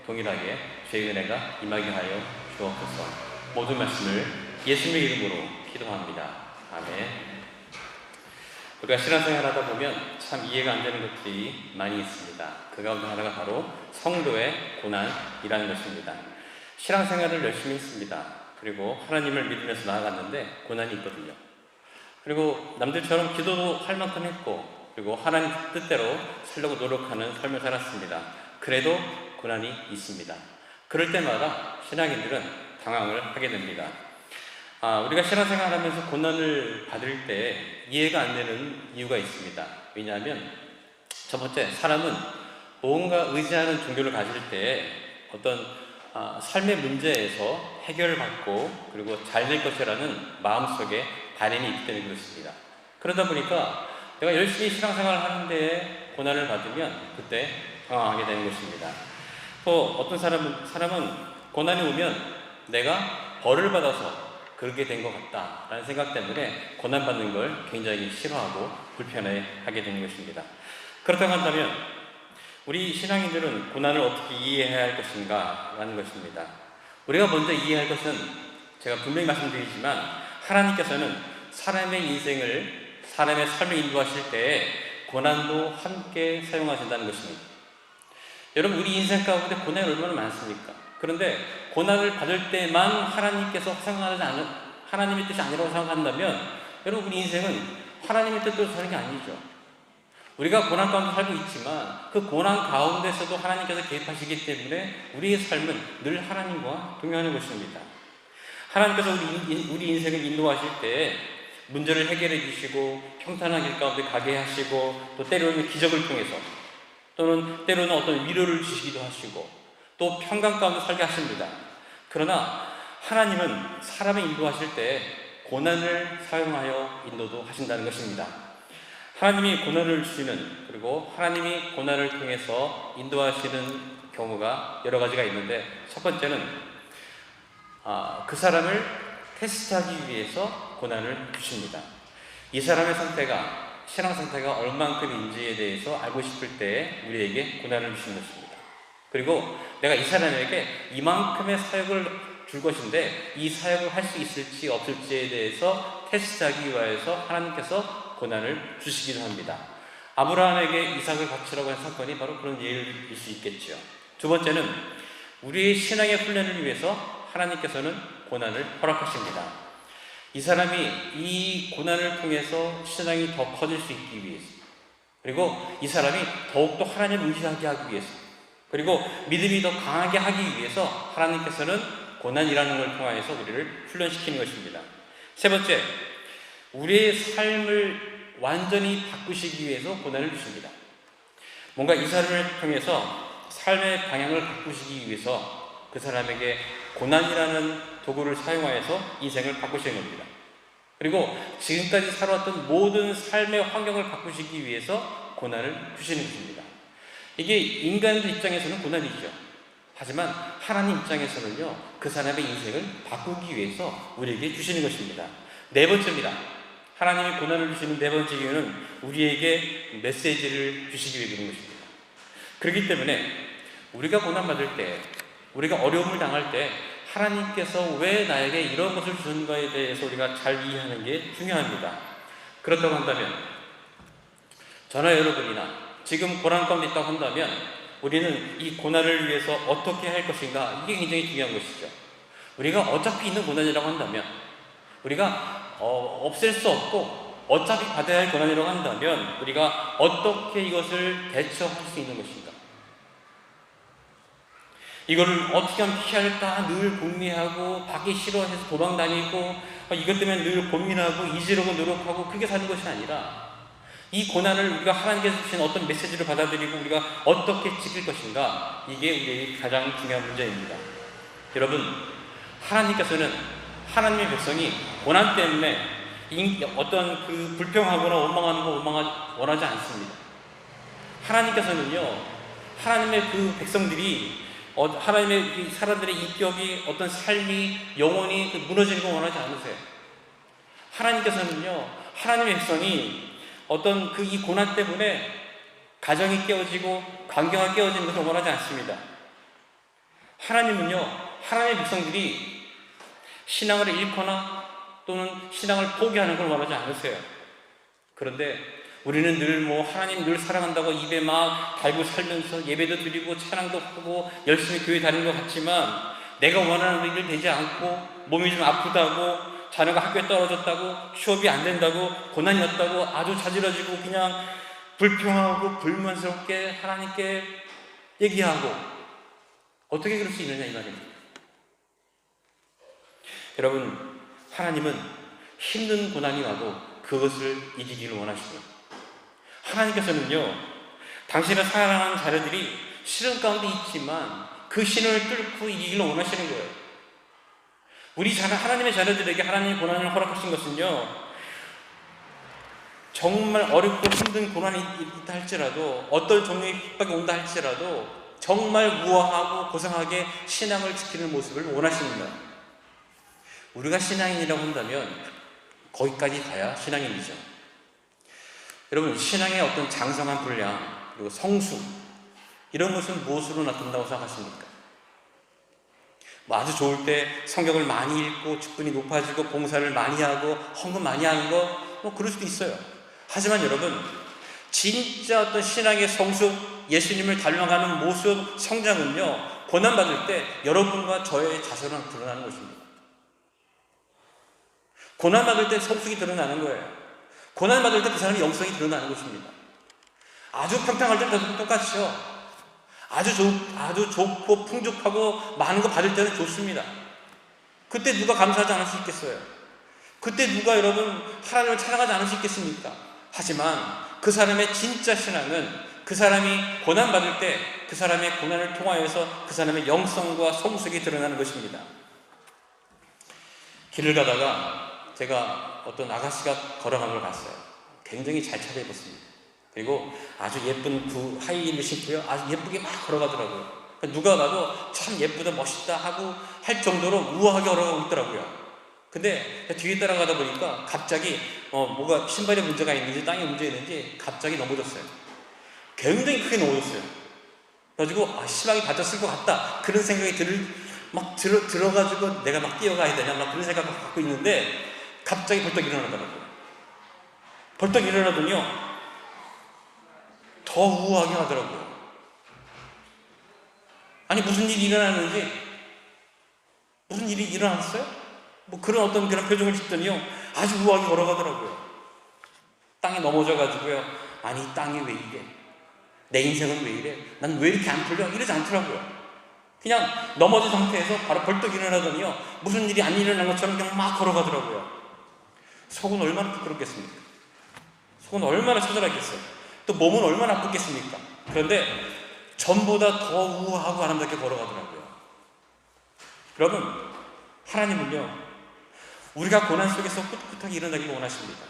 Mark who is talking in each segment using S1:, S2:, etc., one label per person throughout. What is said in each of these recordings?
S1: 동일하게 죄의 은혜가 임하게 하여 주옵소서. 모든 말씀을 예수님의 이름으로 기도합니다. 아멘. 우리가 신앙생활 하다 보면 참 이해가 안 되는 것들이 많이 있습니다. 그 가운데 하나가 바로 성도의 고난이라는 것입니다. 신앙생활을 열심히 했습니다. 그리고 하나님을 믿으면서 나아갔는데 고난이 있거든요. 그리고 남들처럼 기도도 할 만큼 했고, 그리고 하나님 뜻대로 살려고 노력하는 삶을 살았습니다. 그래도 고난이 있습니다. 그럴 때마다 신앙인들은 당황을 하게 됩니다. 우리가 신앙생활 하면서 고난을 받을 때 이해가 안 되는 이유가 있습니다. 왜냐하면 첫 번째, 사람은 뭔가 의지하는 종교를 가질 때 어떤 삶의 문제에서 해결받고 그리고 잘 될 것이라는 마음속에 바람이 있기 때문에 그렇습니다. 그러다 보니까 내가 열심히 신앙생활을 하는데 고난을 받으면 그때 당황하게 되는 것입니다. 또 어떤 사람은 고난이 오면 내가 벌을 받아서 그렇게 된 것 같다라는 생각 때문에 고난받는 걸 굉장히 싫어하고 불편해하게 되는 것입니다. 그렇다고 한다면 우리 신앙인들은 고난을 어떻게 이해해야 할 것인가 라는 것입니다. 우리가 먼저 이해할 것은 제가 분명히 말씀드리지만 하나님께서는 사람의 인생을, 사람의 삶을 인도하실 때에 고난도 함께 사용하신다는 것입니다. 여러분, 우리 인생 가운데 고난이 얼마나 많습니까? 그런데 고난을 받을 때만 하나님께서 하나님의 뜻이 아니라고 생각한다면 여러분, 우리 인생은 하나님의 뜻대로 사는 게 아니죠. 우리가 고난 가운데 살고 있지만 그 고난 가운데서도 하나님께서 개입하시기 때문에 우리의 삶은 늘 하나님과 동행하는 것입니다. 하나님께서 우리 인생을 인도하실 때 문제를 해결해 주시고 평탄한 길 가운데 가게 하시고 또 때로는 기적을 통해서 또는 때로는 어떤 위로를 주시기도 하시고 또 평강 가운데 살게 하십니다. 그러나 하나님은 사람을 인도하실 때 고난을 사용하여 인도도 하신다는 것입니다. 하나님이 고난을 주시는, 그리고 하나님이 고난을 통해서 인도하시는 경우가 여러 가지가 있는데, 첫 번째는 그 사람을 테스트하기 위해서 고난을 주십니다. 이 사람의 상태가, 신앙 상태가 얼만큼인지에 대해서 알고 싶을 때 우리에게 고난을 주시는 것입니다. 그리고 내가 이 사람에게 이만큼의 사역을 줄 것인데 이 사역을 할 수 있을지 없을지에 대해서 테스트하기 위해서 하나님께서 고난을 주시기도 합니다. 아브라함에게 이삭을 바치라고 한 사건이 바로 그런 예일 수 있겠죠. 두 번째는 우리의 신앙의 훈련을 위해서 하나님께서는 고난을 허락하십니다. 이 사람이 이 고난을 통해서 신앙이 더 커질 수 있기 위해서, 그리고 이 사람이 더욱더 하나님을 의지하게 하기 위해서, 그리고 믿음이 더 강하게 하기 위해서 하나님께서는 고난이라는 걸 통해서 우리를 훈련시키는 것입니다. 세 번째, 우리의 삶을 완전히 바꾸시기 위해서 고난을 주십니다. 뭔가 이 사람을 통해서 삶의 방향을 바꾸시기 위해서 그 사람에게 고난이라는 도구를 사용하여서 인생을 바꾸시는 겁니다. 그리고 지금까지 살아왔던 모든 삶의 환경을 바꾸시기 위해서 고난을 주시는 것입니다. 이게 인간의 입장에서는 고난이죠. 하지만 하나님 입장에서는요, 그 사람의 인생을 바꾸기 위해서 우리에게 주시는 것입니다. 네 번째입니다. 하나님이 고난을 주시는 네 번째 이유는 우리에게 메시지를 주시기 위해 그런 것입니다. 그렇기 때문에 우리가 고난받을 때, 우리가 어려움을 당할 때 하나님께서 왜 나에게 이런 것을 주는가에 대해서 우리가 잘 이해하는 게 중요합니다. 그렇다고 한다면 저나 여러분이나 지금 고난 가운데 있다고 한다면 우리는 이 고난을 위해서 어떻게 할 것인가, 이게 굉장히 중요한 것이죠. 우리가 어차피 있는 고난이라고 한다면, 우리가 없앨 수 없고 어차피 받아야 할 고난이라고 한다면 우리가 어떻게 이것을 대처할 수 있는 것인가, 이거를 어떻게 하면 피할까 늘 고민하고 받기 싫어해서 도망다니고 이것 때문에 늘 고민하고 잊으려고 노력하고 그게 사는 것이 아니라 이 고난을 우리가 하나님께서 주신 어떤 메시지를 받아들이고 우리가 어떻게 지킬 것인가, 이게 우리의 가장 중요한 문제입니다. 여러분, 하나님께서는 하나님의 백성이 고난 때문에 어떤 그 불평하거나 원망하는 거 원하지 않습니다. 하나님께서는요, 하나님의 그 백성들이 하나님의 사람들의 인격이, 어떤 삶이 영원히 무너지는 거 원하지 않으세요. 하나님께서는요, 하나님의 백성이 어떤 이 고난 때문에 가정이 깨어지고 관계가 깨어지는 것을 원하지 않습니다. 하나님은요, 하나님의 백성들이 신앙을 잃거나 또는 신앙을 포기하는 걸 원하지 않으세요. 그런데 우리는 늘 하나님 늘 사랑한다고 입에 막 달고 살면서 예배도 드리고 찬양도 하고 열심히 교회 다니는 것 같지만 내가 원하는 일이 되지 않고 몸이 좀 아프다고 자녀가 학교에 떨어졌다고 취업이 안 된다고 고난이 왔다고 아주 자지러지고 그냥 불평하고 불만스럽게 하나님께 얘기하고 어떻게 그럴 수 있느냐 이 말입니다. 여러분, 하나님은 힘든 고난이 와도 그것을 이기기를 원하십니다. 하나님께서는요, 당신의 사랑하는 자녀들이 시련 가운데 있지만 그 시련을 뚫고 이기기를 원하시는 거예요. 하나님의 자녀들에게 하나님의 고난을 허락하신 것은요, 정말 어렵고 힘든 고난이 있다 할지라도 어떤 종류의 핍박이 온다 할지라도 정말 우아하고 고상하게 신앙을 지키는 모습을 원하십니다. 우리가 신앙인이라고 한다면 거기까지 가야 신앙인이죠. 여러분, 신앙의 어떤 장성한 분량 그리고 성수 이런 것은 무엇으로 나타난다고 생각하십니까? 아주 좋을 때 성경을 많이 읽고 직분이 높아지고 봉사를 많이 하고 헌금 많이 하는 거 그럴 수도 있어요. 하지만 여러분, 진짜 어떤 신앙의 성숙, 예수님을 닮아가는 모습, 성장은요, 고난받을 때 여러분과 저의 자세로 드러나는 것입니다. 고난받을 때 성숙이 드러나는 거예요. 고난받을 때 그 사람의 영성이 드러나는 것입니다. 아주 평평할 때는 똑같죠. 아주 좋고 풍족하고 많은 거 받을 때는 좋습니다. 그때 누가 감사하지 않을 수 있겠어요? 그때 누가 여러분 하나님을 찬양하지 않을 수 있겠습니까? 하지만 그 사람의 진짜 신앙은 그 사람이 고난받을 때 그 사람의 고난을 통하여서 그 사람의 영성과 성숙이 드러나는 것입니다. 길을 가다가 제가 어떤 아가씨가 걸어가는 걸 봤어요. 굉장히 잘 차려입었습니다. 그리고 아주 예쁜 그 하이힐을 신고요, 아주 예쁘게 막 걸어가더라고요. 누가 봐도 참 예쁘다 멋있다 하고 할 정도로 우아하게 걸어가고 있더라고요. 근데 뒤에 따라가다 보니까 갑자기 뭐가 신발에 문제가 있는지 땅에 문제가 있는지 갑자기 넘어졌어요. 굉장히 크게 넘어졌어요. 그래가지고 심하게 다쳤을 것 같다 그런 생각이 들어가지고 내가 막 뛰어가야 되냐 막 그런 생각을 갖고 있는데 갑자기 벌떡 일어나더라고요. 벌떡 일어나더니요 더 우아하게 하더라고요. 아니 무슨 일이 일어났는지, 무슨 일이 일어났어요? 그런 표정을 짓더니요 아주 우아하게 걸어가더라고요. 땅에 넘어져가지고요, 아니 땅이 왜 이래, 내 인생은 왜 이래, 난 왜 이렇게 안 풀려, 이러지 않더라고요. 그냥 넘어진 상태에서 바로 벌떡 일어나더니요 무슨 일이 안 일어난 것처럼 그냥 막 걸어가더라고요. 속은 얼마나 부끄럽겠습니까? 속은 얼마나 처절하겠어요? 또 몸은 얼마나 아프겠습니까? 그런데 전보다 더 우아하고 아름답게 걸어가더라고요. 여러분, 하나님은요 우리가 고난 속에서 꿋꿋하게 일어나기를 원하십니다.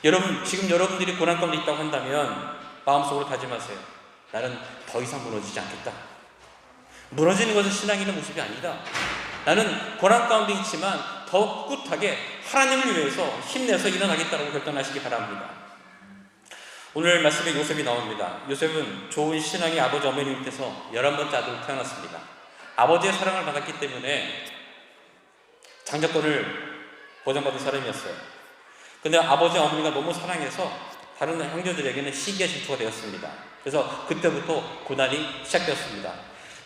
S1: 여러분, 지금 여러분들이 고난 가운데 있다고 한다면 마음속으로 다짐하세요. 나는 더 이상 무너지지 않겠다. 무너지는 것은 신앙인의 모습이 아니다. 나는 고난 가운데 있지만 더 꿋하게 하나님을 위해서 힘내서 일어나겠다고 결단하시기 바랍니다. 오늘 말씀에 요셉이 나옵니다. 요셉은 좋은 신앙의 아버지 어머니 밑에서 11번째 아들로 태어났습니다. 아버지의 사랑을 받았기 때문에 장자권을 보장받은 사람이었어요. 근데 아버지 어머니가 너무 사랑해서 다른 형제들에게는 시기의 질투가 되었습니다. 그래서 그때부터 고난이 시작되었습니다.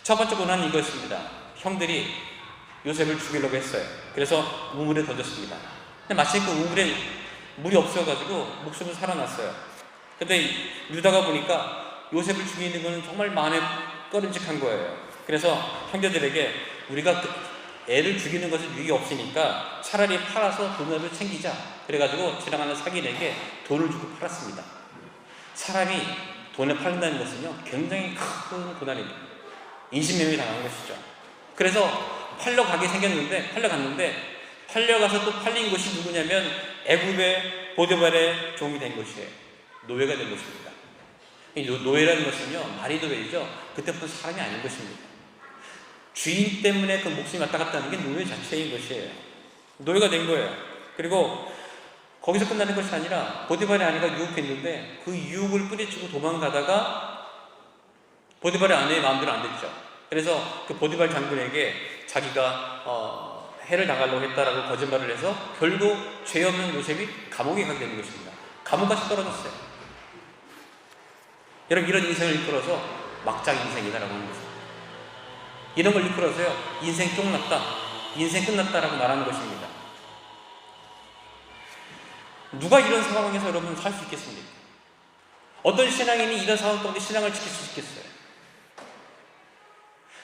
S1: 첫 번째 고난은 이것입니다. 형들이 요셉을 죽이려고 했어요. 그래서 우물에 던졌습니다. 근데 마침 그 우물에 물이 없어가지고 목숨은 살아났어요. 근데 유다가 보니까 요셉을 죽이는 것은 정말 마음에 꺼림직한 거예요. 그래서 형제들에게 우리가 애를 죽이는 것은 유익이 없으니까 차라리 팔아서 돈을 챙기자. 그래가지고 지나가는 사기에게 돈을 주고 팔았습니다. 사람이 돈에 팔린다는 것은요 굉장히 큰 고난입니다. 인신매매에 당한 것이죠. 그래서 팔려가게 생겼는데, 팔려가서 또 팔린 것이 누구냐면 애굽의 보디발의 종이 된 것이에요. 노예가 된 것입니다. 노예라는 것은요 말이 노예죠. 그때부터 사람이 아닌 것입니다. 주인 때문에 그 목숨이 왔다 갔다 하는 게 노예 자체인 것이에요. 노예가 된 거예요. 그리고 거기서 끝나는 것이 아니라 보디발의 아내가 유혹했는데 그 유혹을 뿌리치고 도망가다가 보디발의 아내의 마음대로 안 됐죠. 그래서 그 보디발 장군에게 자기가 해를 당하려고 했다라고 거짓말을 해서 결국 죄 없는 요셉이 감옥에 가게 되는 것입니다. 감옥까지 떨어졌어요. 여러분, 이런 인생을 이끌어서 막장 인생이다라고 하는 것입니다. 이런 걸 이끌어서요, 인생 쫑났다, 인생 끝났다라고 말하는 것입니다. 누가 이런 상황에서 여러분 살 수 있겠습니까? 어떤 신앙인이 이런 상황 가운데 신앙을 지킬 수 있겠어요?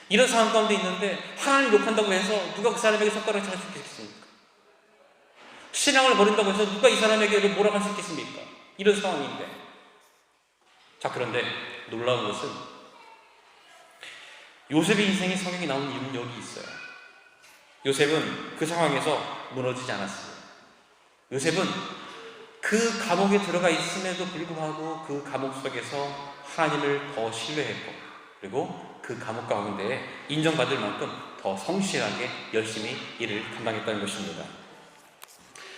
S1: 이런 상황 가운데 있는데 하나님 욕한다고 해서 누가 그 사람에게 손가락을 찰 수 있겠습니까? 신앙을 버린다고 해서 누가 이 사람에게 뭐라고 할 수 있겠습니까? 이런 상황인데. 자, 그런데 놀라운 것은 요셉의 인생이 성경에 나오는 이유는 여기 있어요. 요셉은 그 상황에서 무너지지 않았어요. 요셉은 그 감옥에 들어가 있음에도 불구하고 그 감옥 속에서 하나님을 더 신뢰했고, 그리고 그 감옥 가운데 인정받을 만큼 더 성실하게 열심히 일을 감당했다는 것입니다.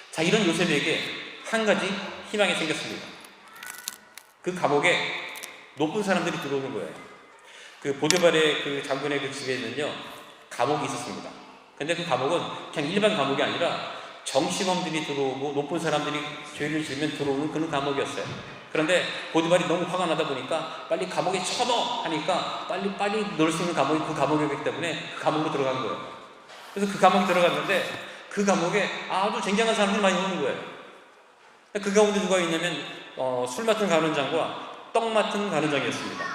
S1: 자, 이런 요셉에게 한 가지 희망이 생겼습니다. 그 감옥에 높은 사람들이 들어오는 거예요. 그 보디발의 그 장군의 그 집에는요, 감옥이 있었습니다. 근데 그 감옥은 그냥 일반 감옥이 아니라 정치범들이 들어오고 높은 사람들이 죄를 지으면 들어오는 그런 감옥이었어요. 그런데 보디발이 너무 화가 나다 보니까 빨리 감옥에 쳐넣어 하니까 빨리 넣을 수 있는 감옥이 그 감옥이기 때문에 그 감옥으로 들어간 거예요. 그래서 그 감옥에 들어갔는데 그 감옥에 아주 쟁쟁한 사람들이 많이 오는 거예요. 그 가운데 누가 있냐면 술 맡은 간원장과 떡 맡은 간원장이었습니다.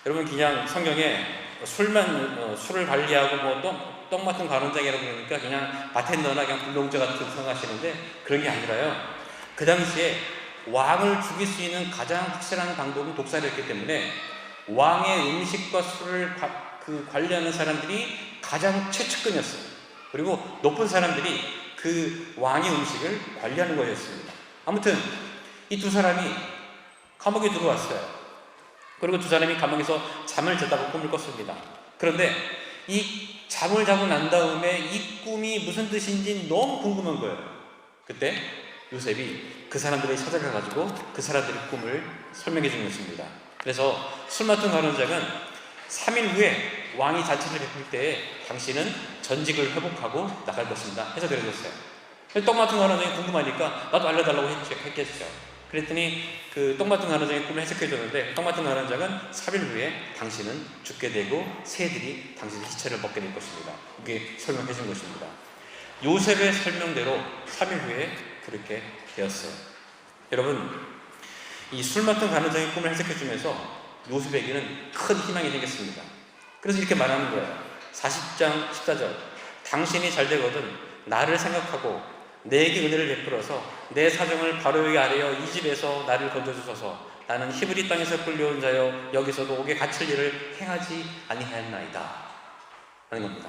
S1: 여러분, 그냥 성경에 술을 관리하고 떡 맡은 간원장이라고 그러니까 그냥 바텐더나 그냥 불농자 같은 생각하시는데 그런 게 아니라요. 그 당시에 왕을 죽일 수 있는 가장 확실한 방법은 독살이었기 때문에 왕의 음식과 술을 관리하는 사람들이 가장 최측근이었어요. 그리고 높은 사람들이 그 왕의 음식을 관리하는 거였습니다. 아무튼 이 두 사람이 감옥에 들어왔어요. 그리고 두 사람이 감옥에서 잠을 자다가 꿈을 꿨습니다. 그런데 이 잠을 자고 난 다음에 이 꿈이 무슨 뜻인지 너무 궁금한 거예요. 그때 요셉이 그 사람들을 찾아가가지고 그 사람들의 꿈을 설명해 준 것입니다. 그래서 술 맡은 간원장은 3일 후에 왕이 잔치를 베풀 때에 당신은 전직을 회복하고 나갈 것입니다 해서 그려줬어요. 떡 맡은 간원장이 궁금하니까 나도 알려달라고 했겠죠. 그랬더니 그 떡 맡은 간원장의 꿈을 해석해 줬는데, 떡 맡은 간원장은 3일 후에 당신은 죽게 되고 새들이 당신의 시체를 먹게 될 것입니다. 이게 설명해 준 것입니다. 요셉의 설명대로 3일 후에 그렇게 되었어요. 여러분, 이 술 맡은 간원장의 꿈을 해석해 주면서 요셉에게는 큰 희망이 생겼습니다. 그래서 이렇게 말하는 거예요. 40장 14절, 당신이 잘 되거든 나를 생각하고 내게 은혜를 베풀어서 내 사정을 바로에게 아뢰어 이 집에서 나를 건져주소서. 나는 히브리 땅에서 끌려온 자여 여기서도 옥에 갇힐 일을 행하지 아니하였나이다 하는 겁니다.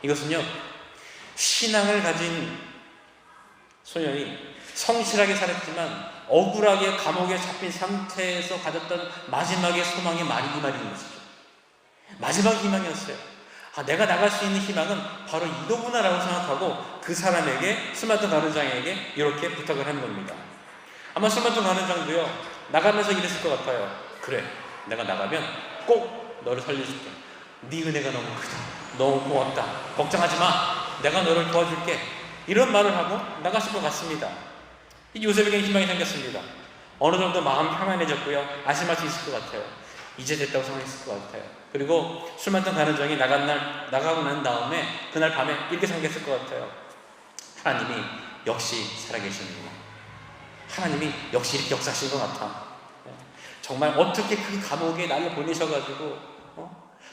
S1: 이것은요, 신앙을 가진 소년이 성실하게 살았지만 억울하게 감옥에 잡힌 상태에서 가졌던 마지막의 소망의 말인 것이죠. 마지막 희망이었어요. 내가 나갈 수 있는 희망은 바로 이거구나라고 생각하고 그 사람에게, 술 맡은 간원장에게 이렇게 부탁을 하는 겁니다. 아마 술 맡은 간원장도요, 나가면서 이랬을 것 같아요. 그래, 내가 나가면 꼭 너를 살려줄게. 네 은혜가 너무 크다. 너무 고맙다. 걱정하지 마. 내가 너를 도와줄게. 이런 말을 하고 나갔을 것 같습니다. 이 요셉에게 희망이 생겼습니다. 어느 정도 마음 평안해졌고요, 안심할 수 있을 것 같아요. 이제 됐다고 생각했을 것 같아요. 그리고 술 맡은 간원장이 나가고 난 다음에 그날 밤에 이렇게 생각했을 것 같아요. 하나님이 역시 살아계시는구나. 하나님이 역시 이렇게 역사하신 것 같아. 정말 어떻게 그 감옥에 나를 보내셔가지고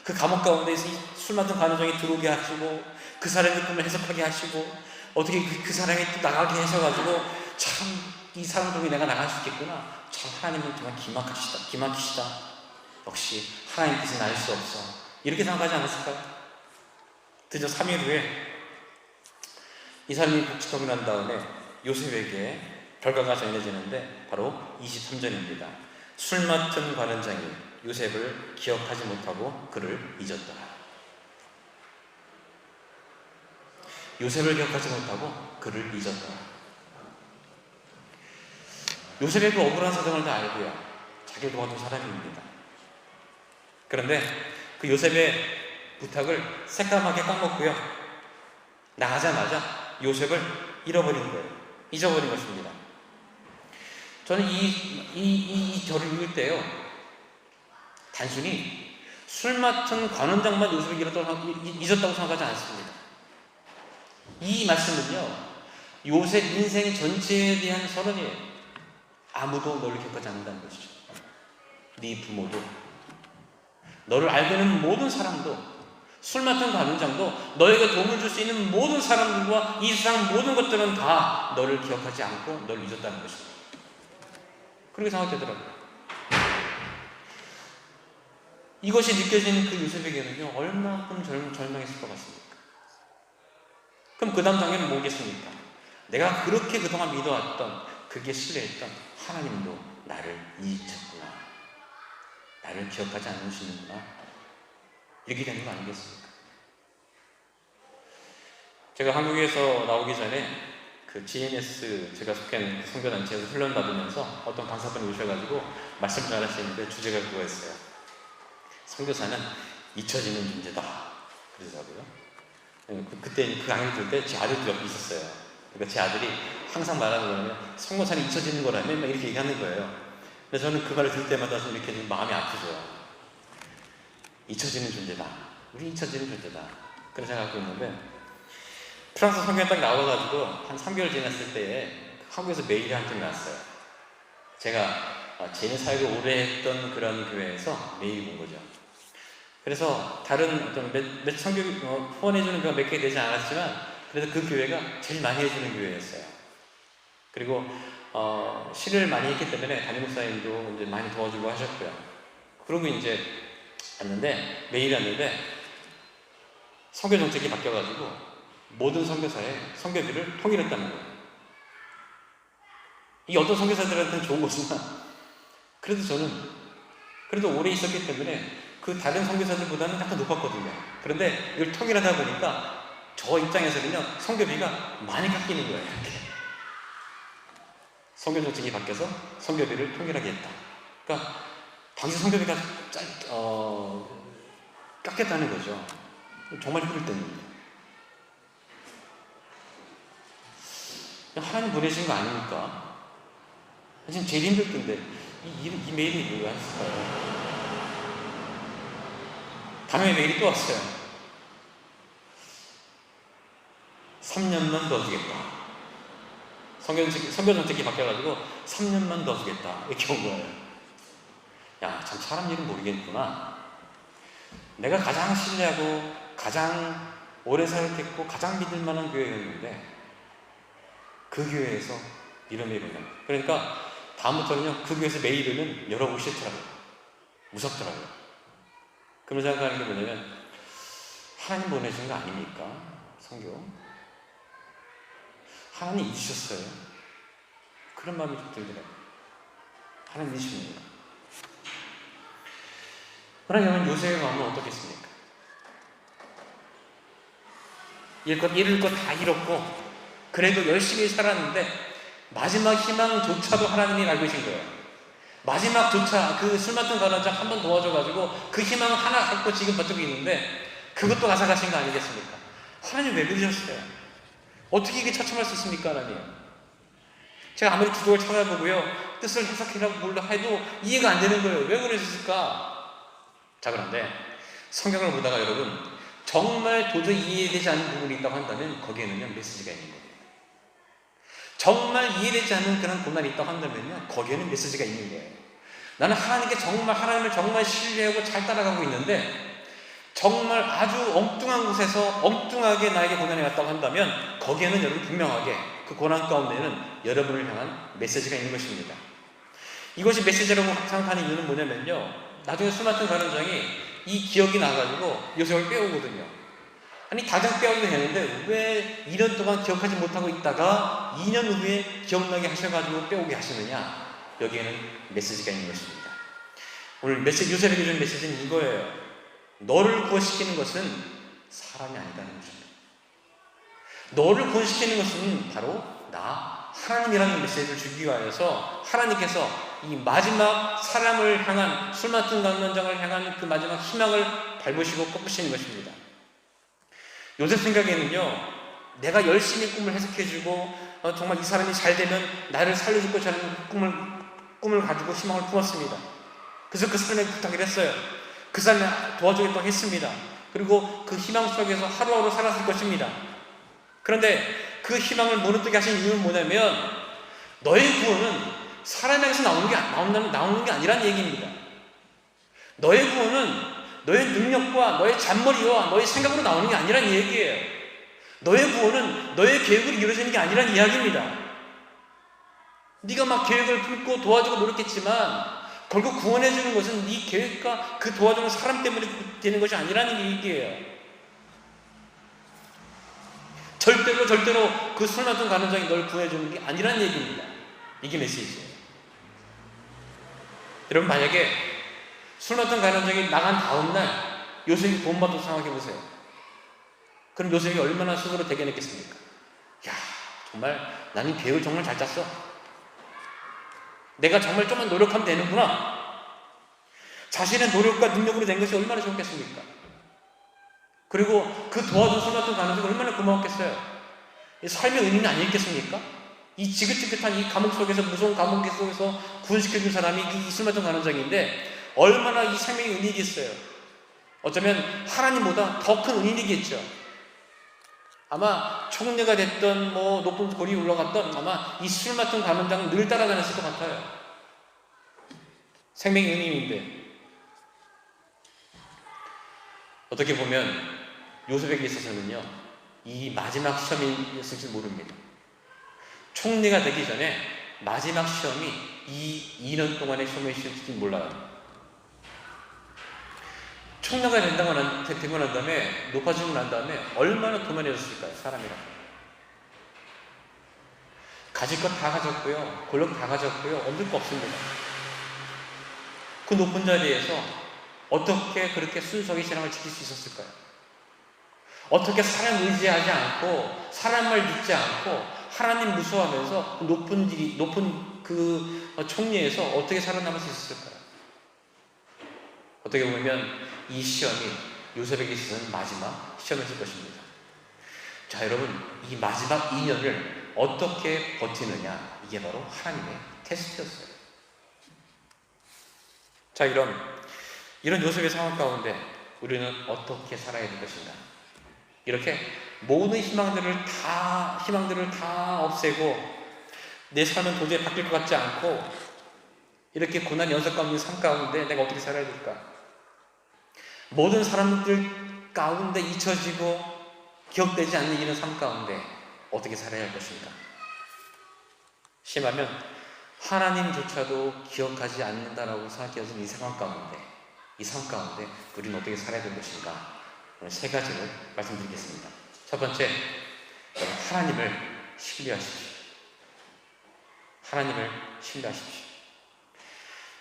S1: 그 감옥 가운데서 술 맡은 간원장이 들어오게 하시고 그 사람의 꿈을 해석하게 하시고 어떻게 그 사람이 또 나가게 하셔가지고 참 이 사람 중에 내가 나갈 수 있겠구나. 참 하나님은 정말 기막히시다. 역시 하나님 뜻은 알 수 없어. 이렇게 생각하지 않았을까요? 드디어 3일 후에 이 사람이 복직하고 난 다음에 요셉에게 결과가 전해지는데 바로 23절입니다. 술 맡은 관원장이 요셉을 기억하지 못하고 그를 잊었더라. 요셉을 기억하지 못하고 그를 잊었더라. 요셉의 그 억울한 사정을 다 알고요, 자기를 도와준 사람입니다. 그런데 그 요셉의 부탁을 새까맣게 까먹고요. 나가자마자 요셉을 잃어버린 거예요. 잊어버린 것입니다. 저는 이 절을 읽을 때요, 단순히 술 맡은 관원장만 요셉을 잊었다고 생각하지 않습니다. 이 말씀은요, 요셉 인생 전체에 대한 선언이에요. 아무도 너를 기억하지 않는다는 것이죠. 네 부모도, 너를 알고 있는 모든 사람도, 술 맡은 관원장도, 너에게 도움을 줄 수 있는 모든 사람들과 이 세상 모든 것들은 다 너를 기억하지 않고 너를 잊었다는 것입니다. 그렇게 생각되더라고요. 이것이 느껴지는 그 요셉에게는요, 얼마큼 절망했을 것 같습니까? 그럼 그 다음 단계는 뭐겠습니까? 내가 그렇게 그동안 믿어왔던, 그게 신뢰했던 하나님도 나를 잊었구나, 나를 기억하지 않으시는구나, 이렇게 되는 거 아니겠습니까? 제가 한국에서 나오기 전에 그 GNS, 제가 속한 선교단체에서 훈련 받으면서 어떤 강사분이 오셔가지고 말씀 전하시는데 주제가 그거였어요. 선교사는 잊혀지는 존재다, 그러더라고요. 그때 그 강의 들을 때 제 아들도 옆에 있었어요. 그러니까 제 아들이 항상 말하는 거냐면 선교사는 잊혀지는 거라며 막 이렇게 얘기하는 거예요. 근데 저는 그 말을 들을 때마다 좀 이렇게 좀 마음이 아프죠. 잊혀지는 존재다, 우리 잊혀지는 존재다, 그런 생각하고 있는데, 프랑스 선교에 딱 나와가지고 한 3개월 지났을 때에 한국에서 메일이 한 통 나왔어요. 제가 제 사역을 오래 했던 그런 교회에서 메일이 온 거죠. 그래서 다른 어떤 몇 선교 후원해주는 교회가 몇 개 되지 않았지만, 그래도 그 교회가 제일 많이 해주는 교회였어요. 그리고 실을 많이 했기 때문에 담임 목사님도 이제 많이 도와주고 하셨고요. 그러고 이제 왔는데, 메일이 왔는데 선교 정책이 바뀌어가지고 모든 선교사의 선교비를 통일했다는 거예요. 이게 어떤 선교사들한테는 좋은 거지만, 그래도 저는 그래도 오래 있었기 때문에 그 다른 선교사들보다는 약간 높았거든요. 그런데 이걸 통일하다 보니까 저 입장에서는요, 선교비가 많이 깎이는 거예요. 이렇게. 선교 정책이 바뀌어서 선교비를 통일하게 했다. 그러니까 당시 선교비가 깎였다는 거죠. 정말 힘들 때입니다. 하나님 보내신 거 아닙니까? 지금 제일 힘들 텐데 이 메일이 뭐가 했을까요? 다음에 메일이 또 왔어요. 3년만 더 주겠다. 선교 정책이 바뀌어가지고 3년만 더 주겠다, 이렇게 온 거예요. 야, 참 사람 일은 모르겠구나. 내가 가장 신뢰하고 가장 오래 사역했고 가장 믿을 만한 교회였는데 그 교회에서 이런 메일이 온다. 그러니까 다음부터는요, 그 교회에서 메일을 열어보기 싫더라고요. 무섭더라고요. 그런 생각하는 게 뭐냐면, 하나님 보내신 거 아닙니까? 선교. 하나님 잊으셨어요. 그런 마음이 좀 들더라고요. 하나님 잊으십니까? 그러면 요셉의 마음은 어떻겠습니까? 잃을 것 다 잃었고, 그래도 열심히 살았는데 마지막 희망조차도 하나님이 알고 계신 거예요. 마지막조차 그 술 맡은 관원장 한 번 도와줘가지고 그 희망 하나 갖고 지금 버티고 있는데, 그것도 앗아가신 거 아니겠습니까? 하나님 왜 그러셨어요? 어떻게 이게 처참할 수 있습니까, 하나님? 제가 아무리 기도를 찾아보고요, 뜻을 해석해라고 몰라 해도 이해가 안 되는 거예요. 왜 그러셨을까? 자, 그런데 성경을 보다가 여러분, 정말 도저히 이해되지 않는 부분이 있다고 한다면 거기에는요, 메시지가 있는 거예요. 정말 이해되지 않는 그런 고난이 있다고 한다면요, 거기에는 메시지가 있는 거예요. 나는 하나님을 정말 신뢰하고 잘 따라가고 있는데, 정말 아주 엉뚱한 곳에서 엉뚱하게 나에게 고난이 왔다고 한다면 거기에는 여러분 분명하게 그 고난 가운데에는 여러분을 향한 메시지가 있는 것입니다. 이것이 메시지라고 생각하는 이유는 뭐냐면요, 나중에 술 맡은 관원장이 이 기억이 나가지고 요셉을 빼오거든요. 아니, 당장 빼오도 되는데 왜 2년 동안 기억하지 못하고 있다가 2년 후에 기억나게 하셔가지고 빼오게 하시느냐? 여기에는 메시지가 있는 것입니다. 오늘 요셉에게 준 메시지는 이거예요. 너를 구원시키는 것은 사람이 아니다는 것입니다. 너를 구원시키는 것은 바로 나, 하나님이라는 메시지를 주기 위하여서 하나님께서 이 마지막 사람을 향한, 술 맡은 관원장을 향한 그 마지막 희망을 밟으시고 꺾으시는 것입니다. 요셉 생각에는요, 내가 열심히 꿈을 해석해주고 정말 이 사람이 잘 되면 나를 살려줄 것이라는 꿈을 가지고 희망을 품었습니다. 그래서 그 사람에게 부탁을 했어요. 그 사람을 도와주겠다고 했습니다. 그리고 그 희망 속에서 하루하루 살았을 것입니다. 그런데 그 희망을 무너뜨게 하신 이유는 뭐냐면, 너의 구원은 사람에게서 나오는 게 아니란 얘기입니다. 너의 구원은 너의 능력과 너의 잔머리와 너의 생각으로 나오는 게 아니란 얘기예요. 너의 구원은 너의 계획으로 이루어지는 게 아니란 이야기입니다. 네가 막 계획을 품고 도와주고 노력했지만 결국 구원해 주는 것은 네 계획과 그 도와주는 사람 때문에 되는 것이 아니라는 얘기예요. 절대로 그 술 맡은 간원장이 널 구해 주는 게 아니라는 얘기입니다. 이게 메시지예요. 여러분, 만약에 술 맡은 간원장이 나간 다음날 요셉이 본받은 생각해 보세요. 그럼 요셉이 얼마나 스스로 대견했겠습니까? 야, 정말 나는 계획을 정말 잘 짰어. 내가 정말 좀만 노력하면 되는구나. 자신의 노력과 능력으로 된 것이 얼마나 좋겠습니까? 그리고 그 도와준 술 맡은 간원장이 얼마나 고마웠겠어요. 삶의 은인이 아니겠습니까? 이 지긋지긋한 이 감옥 속에서, 무서운 감옥 속에서 구원시켜준 사람이 이 술 맡은 간원장인데 얼마나 이 생명의 은인이겠어요. 어쩌면 하나님보다 더 큰 은인이겠죠. 아마 총리가 됐던 높은 고리에 올라갔던 아마 이 술 맡은 간원장은 늘 따라다녔을 것 같아요. 생명의 은인인데 어떻게 보면 요셉에게 있어서는요, 이 마지막 시험이었을지 모릅니다. 총리가 되기 전에 마지막 시험이 이 2년 동안의 시험이었을지 몰라요. 총리가 되고 난 다음에, 높아지고 난 다음에 얼마나 교만해졌을까요? 사람이라고. 가질 것 다 가졌고요, 권력 다 가졌고요, 얻을 거 없습니다. 그 높은 자리에서 어떻게 그렇게 순수하게 신앙을 지킬 수 있었을까요? 어떻게 사람 의지하지 않고, 사람 말 듣지 않고, 하나님 무서워하면서 높은 그 총리에서 어떻게 살아남을 수 있었을까요? 어떻게 보면 이 시험이 요셉에게 있어서는 마지막 시험이었을 것입니다. 자, 여러분, 이 마지막 2년을 어떻게 버티느냐, 이게 바로 하나님의 테스트였어요. 자, 이런 요셉의 상황 가운데 우리는 어떻게 살아야 될 것인가? 이렇게 모든 희망들을 다 없애고 내 삶은 도저히 바뀔 것 같지 않고 이렇게 고난 연속 가운데 삶 가운데 내가 어떻게 살아야 될까? 모든 사람들 가운데 잊혀지고 기억되지 않는 이런 삶 가운데 어떻게 살아야 할 것인가? 심하면 하나님조차도 기억하지 않는다라고 생각해서 이 상황 가운데, 이 삶 가운데 우리는 어떻게 살아야 될 것인가? 오늘 세 가지를 말씀드리겠습니다. 첫 번째, 하나님을 신뢰하십시오. 하나님을 신뢰하십시오.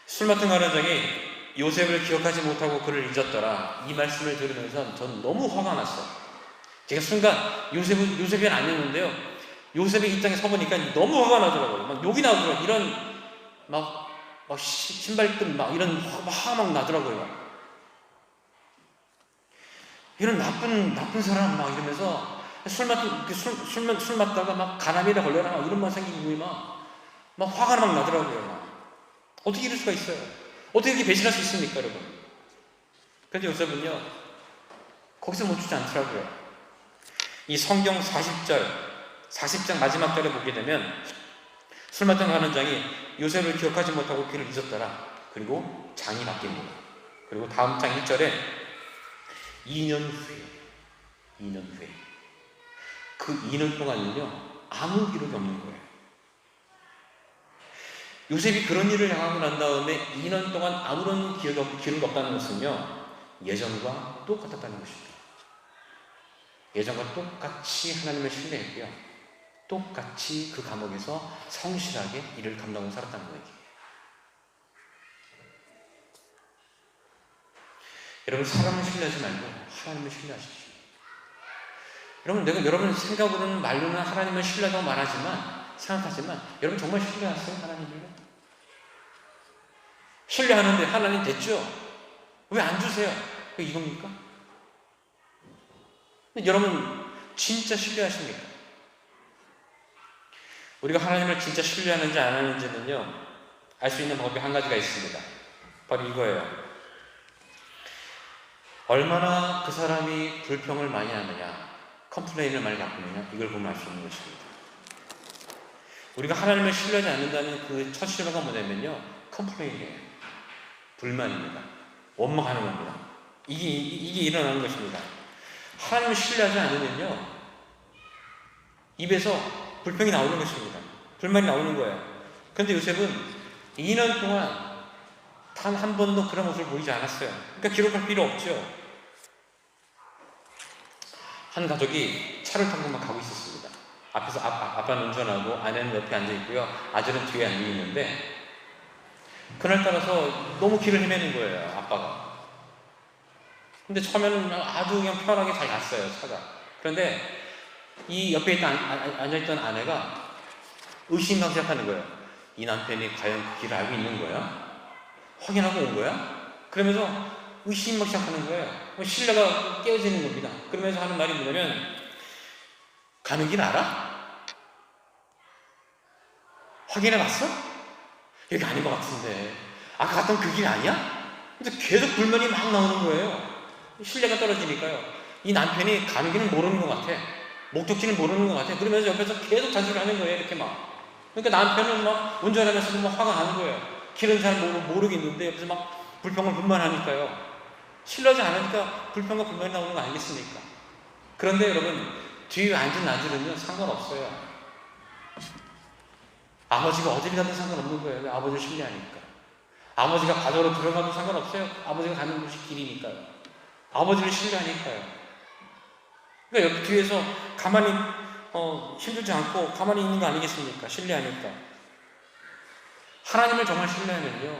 S1: 술 맡은 간원장이 요셉을 기억하지 못하고 그를 잊었더라, 이 말씀을 들으면서 저는 너무 화가 났어요. 제가 순간 요셉이 아니었는데요, 요셉의 입장에 서보니까 너무 화가 나더라고요. 막 욕이 나오더라고요. 이런 막 신발끈 이런 화가 막 나더라고요. 이런 나쁜 사람 이러면서 술 맞다가 막 가나미에 걸려라 이런 말 생기고 막 화가 나더라고요. 어떻게 이럴 수가 있어요? 어떻게 이렇게 배신할 수 있습니까, 여러분? 그런데 요셉은요, 거기서 멈추지 않더라고요. 이 성경 40장 마지막 절에 보게 되면 술 맡은 간원장이 요셉을 기억하지 못하고 그를 잊었더라. 그리고 장이 바뀝니다. 그리고 다음 장 1절에 2년 후에 그 2년 동안은요, 아무 기록이 없는 거예요. 요셉이 그런 일을 당하고 난 다음에 2년 동안 아무런 기록이 없다는 것은요, 예전과 똑같았다는 것입니다. 예전과 똑같이 하나님을 신뢰했고요, 똑같이 그 감옥에서 성실하게 일을 감당하고 살았다는 거예요. 여러분, 사람을 신뢰하지 말고 하나님을 신뢰하십시오. 여러분 생각으로는 말로는 하나님을 신뢰하다고 생각하지만 여러분 정말 신뢰하세요? 하나님을요? 신뢰하는데 하나님 됐죠? 왜 안 주세요? 이겁니까? 여러분 진짜 신뢰하십니까? 우리가 하나님을 진짜 신뢰하는지 안 하는지는요, 알 수 있는 방법이 한 가지가 있습니다. 바로 이거예요. 얼마나 그 사람이 불평을 많이 하느냐, 컴플레인을 많이 갖느냐, 이걸 보면 알 수 있는 것입니다. 우리가 하나님을 신뢰하지 않는다는 그 첫 신호가 뭐냐면요, 컴플레인이에요. 불만입니다. 원망하는 겁니다. 이게 일어나는 것입니다. 하나님을 신뢰하지 않으면요, 입에서 불평이 나오는 것입니다. 불만이 나오는 거예요. 그런데 요셉은 2년 동안 단 한 번도 그런 모습을 보이지 않았어요. 그러니까 기록할 필요 없죠. 한 가족이 차를 타고 막 가고 있었습니다. 앞에서 아빠는 운전하고 아내는 옆에 앉아 있고요. 아들은 뒤에 앉아 있는데, 그날따라서 너무 길을 헤매는 거예요, 아빠가. 근데 처음에는 아주 그냥 편하게 잘 갔어요, 차가. 그런데 이 옆에 앉아있던 아내가 의심하기 시작하는 거예요. 이 남편이 과연 그 길을 알고 있는 거야? 확인하고 온 거야? 그러면서 의심하기 시작하는 거예요. 신뢰가 깨어지는 겁니다. 그러면서 하는 말이 뭐냐면, 가는 길 알아? 확인해봤어? 여기 아닌 것 같은데. 아까 갔던 그 길 아니야? 근데 계속 불만이 막 나오는 거예요. 신뢰가 떨어지니까요. 이 남편이 가는 길은 모르는 것 같아. 목적지는 모르는 것 같아. 그러면서 옆에서 계속 잔소리를 하는 거예요. 이렇게 막. 그러니까 남편은 막 운전하면서도 막 화가 나는 거예요. 길은 잘 모르겠는데 옆에서 막 불평을 불만하니까요. 신뢰하지 않으니까 불평과 불만이 나오는 거 아니겠습니까? 그런데 여러분, 뒤에 앉은 아들은요, 상관없어요. 아버지가 어딜 가든 상관없는 거예요. 아버지를 신뢰하니까. 아버지가 바다로 들어가도 상관없어요. 아버지가 가는 곳이 길이니까요. 아버지를 신뢰하니까요. 그러니까 옆 뒤에서 가만히 힘들지 않고 가만히 있는 거 아니겠습니까? 신뢰하니까. 하나님을 정말 신뢰하면요,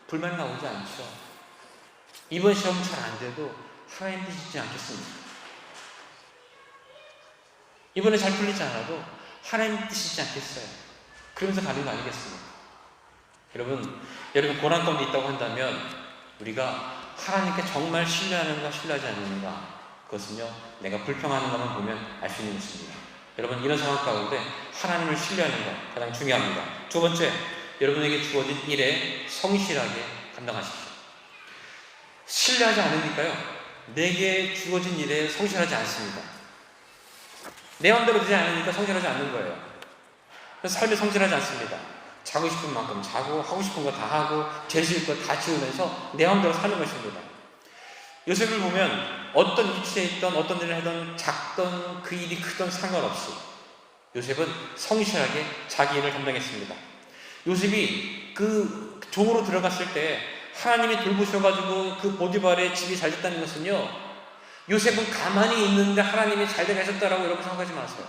S1: 불만이 나오지 않죠. 이번 시험 잘 안 돼도 하나님 뜻이지 않겠습니까? 이번에 잘 풀리지 않아도 하나님 뜻이지 않겠어요? 그러면서 가는 거 아니겠습니까? 여러분 고난 가운데 있다고 한다면 우리가 하나님께 정말 신뢰하는가 신뢰하지 않는가, 그것은요, 내가 불평하는 것만 보면 알 수 있는 것입니다. 여러분, 이런 상황 가운데 하나님을 신뢰하는 것 가장 중요합니다. 두 번째, 여러분에게 주어진 일에 성실하게 감당하십시오. 신뢰하지 않으니까요, 내게 주어진 일에 성실하지 않습니다. 내 마음대로 되지 않으니까 성실하지 않는 거예요. 그래서 삶에 성실하지 않습니다. 자고 싶은 만큼 자고, 하고 싶은 거 다 하고, 죄질 거 다 지우면서 내 마음대로 사는 것입니다. 요셉을 보면 어떤 위치에 있던, 어떤 일을 하던, 작던, 그 일이 크던 상관없이 요셉은 성실하게 자기 일을 감당했습니다. 요셉이 그 종으로 들어갔을 때 하나님이 돌보셔가지고 그 보디발의 집이 잘 됐다는 것은요, 요셉은 가만히 있는데 하나님이 잘 되게 하셨다라고 여러분 생각하지 마세요.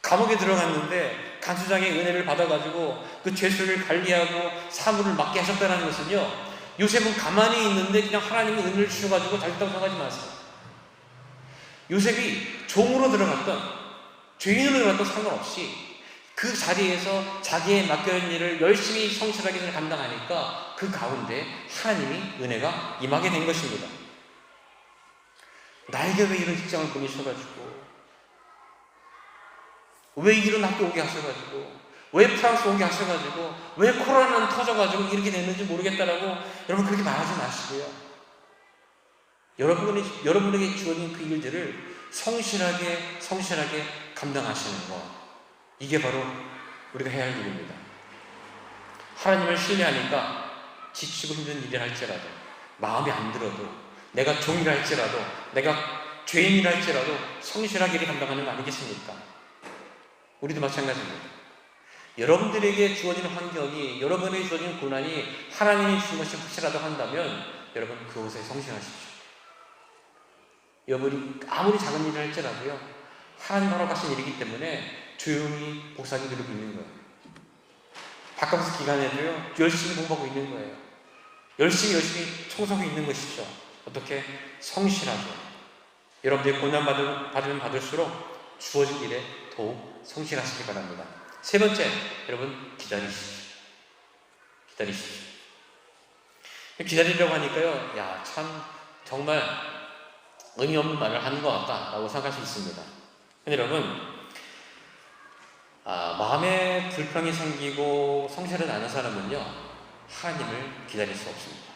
S1: 감옥에 들어갔는데 간수장의 은혜를 받아가지고 그 죄수를 관리하고 사물을 맡게 하셨다는 것은요, 요셉은 가만히 있는데 그냥 하나님이 은혜를 주셔가지고 잘 됐다고 생각하지 마세요. 요셉이 종으로 들어갔던, 죄인으로 들어갔던 상관없이 그 자리에서 자기의 맡겨진 일을 열심히 성실하게 감당하니까 그 가운데 하나님이 은혜가 임하게 된 것입니다. 나에게 왜 이런 직장을 보내셔가지고, 왜 이런 학교 오게 하셔가지고, 왜 프랑스 오게 하셔가지고, 왜 코로나는 터져가지고 이렇게 됐는지 모르겠다라고 여러분 그렇게 말하지 마시고요. 여러분에게 주어진 그 일들을 성실하게 감당하시는 것, 이게 바로 우리가 해야 할 일입니다. 하나님을 신뢰하니까 지치고 힘든 일을 할지라도, 마음에 안 들어도, 내가 종이라 할지라도, 내가 죄인이라 할지라도 성실하게 일을 감당하는 거 아니겠습니까? 우리도 마찬가지입니다. 여러분들에게 주어진 환경이, 여러분에게 주어진 고난이 하나님이 주신 것이 확실하다고 한다면 여러분 그것에 성실하십시오. 여러분이 아무리 작은 일을 할지라도요, 하나님 하러 가신 일이기 때문에 조용히 복사하게 누리고 있는 거예요. 바깥에서 기간에도요, 열심히 공부하고 있는 거예요. 열심히 청소하고 있는 것이죠. 어떻게? 성실하죠. 여러분들이 고난 받으면 받을수록 주어진 일에 더욱 성실하시기 바랍니다. 세 번째, 여러분 기다리십시오. 기다리려고 하니까요, 야, 참 정말 의미 없는 말을 하는 것 같다라고 생각할 수 있습니다. 근데 여러분, 마음에 불평이 생기고 성실을 안 하는 사람은요, 하나님을 기다릴 수 없습니다.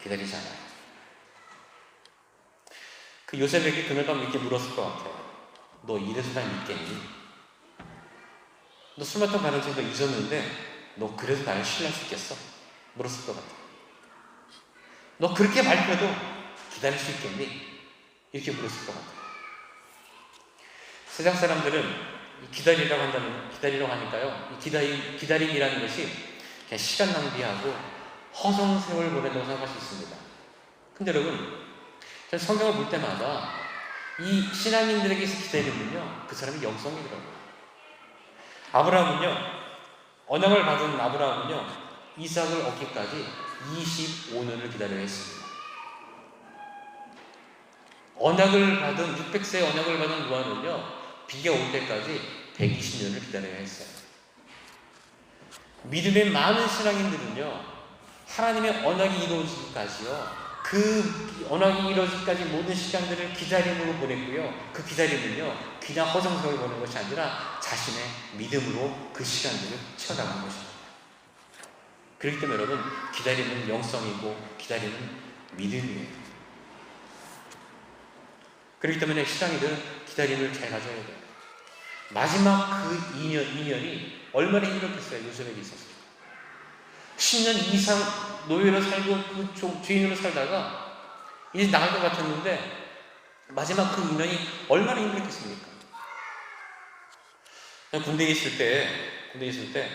S1: 기다리지 않아요. 그 요셉에게 그날 밤 이렇게 물었을 것 같아요. 너 이래서 날 믿겠니? 너 술 마신 가능성도 잊었는데 너 그래서 나를 신뢰할 수 있겠어? 물었을 것 같아요. 너 그렇게 발표해도 기다릴 수 있겠니? 이렇게 물었을 것 같아요. 세상 사람들은 기다리라고 하니까요, 이 기다림이라는 것이 그냥 시간 낭비하고 허송 세월 보낸다고 생각할 수 있습니다. 근데 여러분, 저는 성경을 볼 때마다 이 신앙인들에게서 기다림은요, 그 사람의 영성이더라고요. 언약을 받은 아브라함은요, 이삭을 얻기까지 25년을 기다려야 했습니다. 600세의 언약을 받은 노아는요, 비가 올 때까지 120년을 기다려야 했어요. 믿음의 많은 신앙인들은요, 하나님의 언약이 이루어지기까지요, 그 언약이 이루어지기까지 모든 시간들을 기다림으로 보냈고요, 그 기다림은요, 그냥 허송세월 보낸 것이 아니라 자신의 믿음으로 그 시간들을 채워나가는 것입니다. 그렇기 때문에 여러분, 기다림은 영성이고 기다림은 믿음이에요. 그렇기 때문에 신앙인들은 기다림을 잘 가져야 돼요. 마지막 그 2년이 얼마나 힘들었겠어요, 요셉에게 있어서. 10년 이상 노예로 살고 그 주인으로 살다가 이제 나갈 것 같았는데 마지막 그 2년이 얼마나 힘들었겠습니까? 군대에 있을 때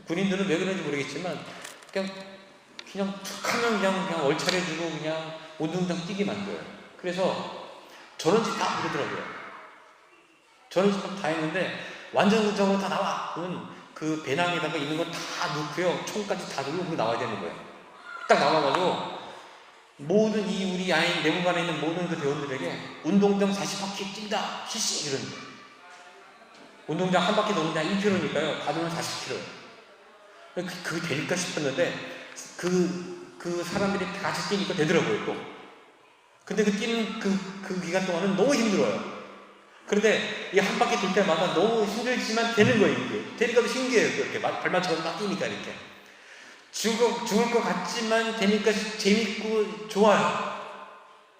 S1: 군인들은 왜 그런지 모르겠지만 그냥 툭하면 그냥 얼차려주고 그냥 운동장 뛰게 만들어요. 그래서 저런 짓 다 그러더라고요. 저런 짓 다 했는데 완전 군정으로 다 나와. 그 배낭에다가 있는 거 다 넣고요, 총까지 다 들고 나와야 되는 거예요. 딱 나와가지고 모든 우리 아이 내부관에 있는 모든 그 대원들에게 운동장 40바퀴 뛴다 실시 이런 거예요. 운동장 한 바퀴 도는 게 1km니까요 다 돌면 40km. 그게 될까 싶었는데 그 사람들이 다 같이 뛰니까 되더라고요. 또 근데 그 뛰는 그 기간 동안은 너무 힘들어요. 그런데 이 한 바퀴 돌 때마다 너무 힘들지만 되는 거예요. 이게 되니까 신기해요. 이렇게 발맞춰서 막 뛰니까 이렇게 죽을 것 같지만 되니까 재밌고 좋아요.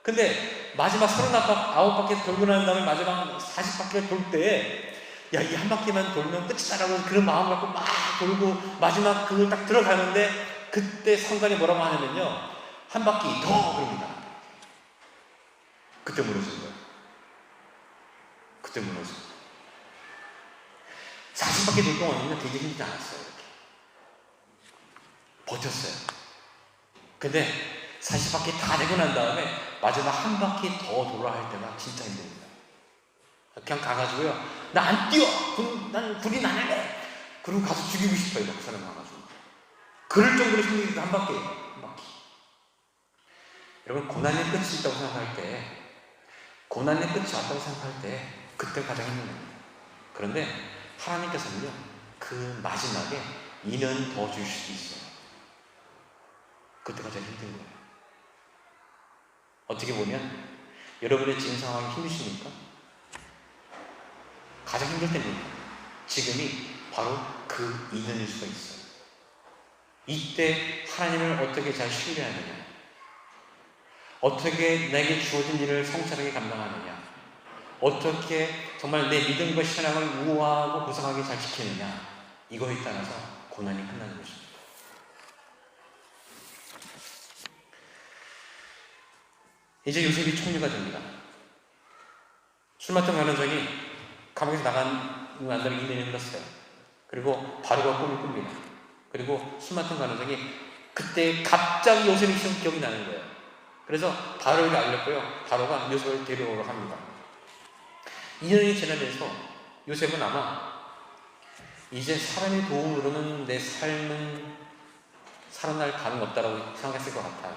S1: 근데 마지막 39바퀴 돌고 난 다음에 마지막 40바퀴를 돌 때 야, 이 한 바퀴만 돌면 끝이다라고 그런 마음 갖고 막 돌고 마지막 그걸 딱 들어가는데 그때 상관이 뭐라고 하냐면요, 한 바퀴 더 그럽니다. 그때 무너진 거예요. 그때 무너져. 40바퀴 돌 동안은 되게 힘들지 않았어요. 이렇게 버텼어요. 근데 40바퀴 다 되고 난 다음에 마지막 한 바퀴 더 돌아야 할 때가 진짜 힘듭니다. 그냥 가가지고요, 나 안 뛰어! 난 군인 안 할래! 그리고 가서 죽이고 싶어요. 그 사람 가가지고. 그럴 정도로 힘들게 한 바퀴. 여러분, 고난의 끝이 있다고 생각할 때, 고난의 끝이 왔다고 생각할 때 그때 가장 힘든 겁니다. 그런데 하나님께서는요, 그 마지막에 2년 더 주실 수 있어요. 그때 가장 힘든 거예요. 어떻게 보면 여러분의 지금 상황이 힘드십니까? 가장 힘들 때입니다. 지금이 바로 그 2년일 수가 있어요. 이때 하나님을 어떻게 잘 신뢰하느냐, 어떻게 내게 주어진 일을 성실하게 감당하느냐, 어떻게 정말 내 믿음과 신앙을 우아하고 고상하게 잘 지키느냐, 이거에 따라서 고난이 끝나는 것입니다. 이제 요셉이 총리가 됩니다. 술 맡은 가난성이 감옥에서 나간 다음에 2년이 흘렀어요. 그리고 바로가 꿈을 꿉니다. 그리고 술 맡은 가난성이 그때 갑자기 요셉이 기억이 나는 거예요. 그래서 바로에게 알렸고요, 바로가 요셉을 데려오러 합니다. 2년이 지나면서 요셉은 아마 이제 사람의 도움으로는 내 삶은 살아날 가능이 없다고 생각했을 것 같아요.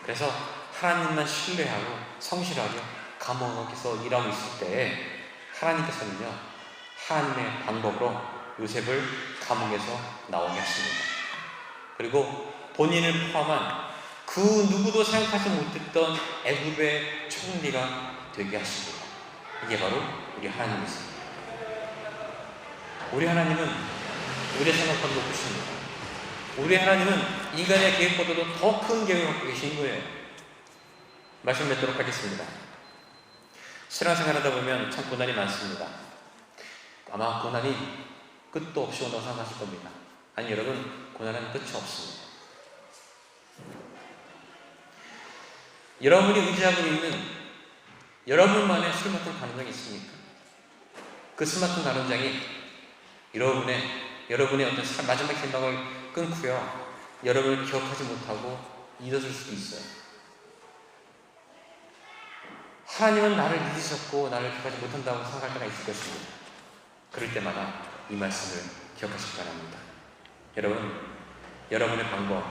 S1: 그래서 하나님만 신뢰하고 성실하게 감옥에서 일하고 있을 때 하나님께서는요, 하나님의 방법으로 요셉을 감옥에서 나오게 하십니다. 그리고 본인을 포함한 그 누구도 생각하지 못했던 애굽의 총리가 되게 하십니다. 이게 바로 우리 하나님이십니다. 우리 하나님은 우리의 생각보다 높으십니다. 우리 하나님은 인간의 계획보다도 더 큰 계획을 갖고 계신 거예요. 말씀 맺도록 하겠습니다. 신앙생활 하다 보면 참 고난이 많습니다. 아마 고난이 끝도 없이 온다고 생각하실 겁니다. 아니 여러분, 고난은 끝이 없습니다. 여러분이 의지하고 있는 여러분만의 술 맡은 가늠장이 있습니까? 그 술 맡은 가늠장이 여러분의 어떤 마지막 희망을 끊고요, 여러분을 기억하지 못하고 잊어줄 수도 있어요. 하나님은 나를 잊으셨고 나를 기억하지 못한다고 생각할 때가 있을 것입니다. 그럴 때마다 이 말씀을 기억하시기 바랍니다. 여러분, 여러분의 방법,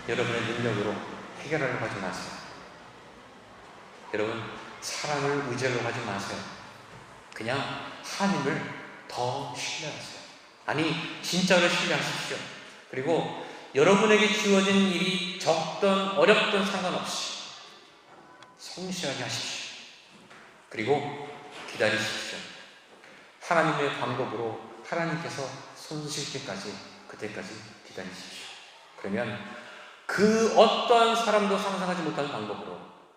S1: 여러분의 능력으로 해결하려고 하지 마세요. 여러분, 사람을 의지하려고 하지 마세요. 그냥 하나님을 더 신뢰하세요. 아니, 진짜로 신뢰하십시오. 그리고 여러분에게 주어진 일이 적든 어렵든 상관없이 성실하게 하십시오. 그리고 기다리십시오. 하나님의 방법으로 하나님께서 손 드실 때까지, 그때까지 기다리십시오. 그러면 그 어떠한 사람도 상상하지 못하는 방법으로